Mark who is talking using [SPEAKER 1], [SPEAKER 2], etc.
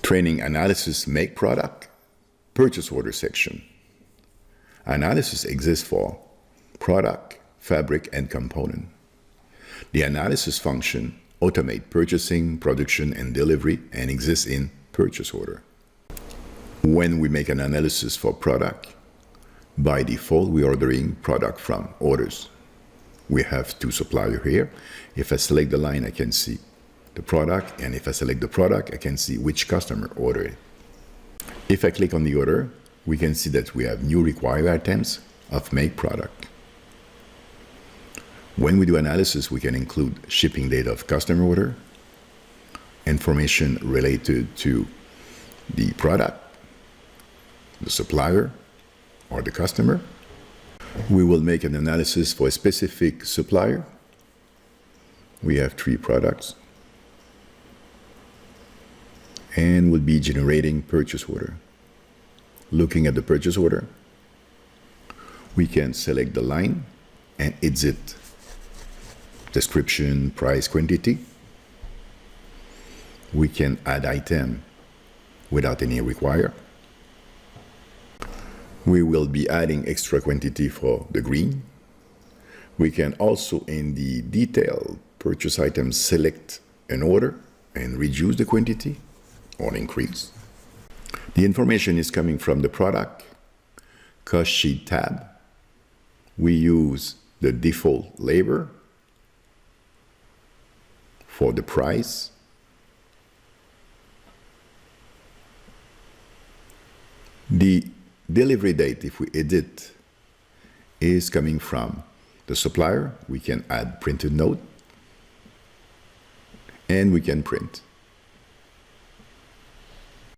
[SPEAKER 1] Training analysis make product, purchase order section. Analysis exists for product, fabric, and component. The analysis function automate purchasing, production, and delivery and exists in purchase order. When we make an analysis for product, by default, we're ordering product from orders. We have two suppliers here. If I select the line, I can see the product, and if I select the product, I can see which customer ordered it. If I click on the order, we can see that we have new required items of make product. When we do analysis, we can include shipping date of customer order, information related to the product, the supplier, or the customer. We will make an analysis for a specific supplier. We have 3 products. And we'll be generating purchase order. Looking at the purchase order, we can select the line and exit description, price, quantity. We can add item without any require. We will be adding extra quantity for the green. We can also, in the detail purchase item, select an order and reduce the quantity or increase. The information is coming from the product cost sheet tab. We use the default labor for the price. The delivery date, if we edit, is coming from the supplier. We can add printed note and we can print.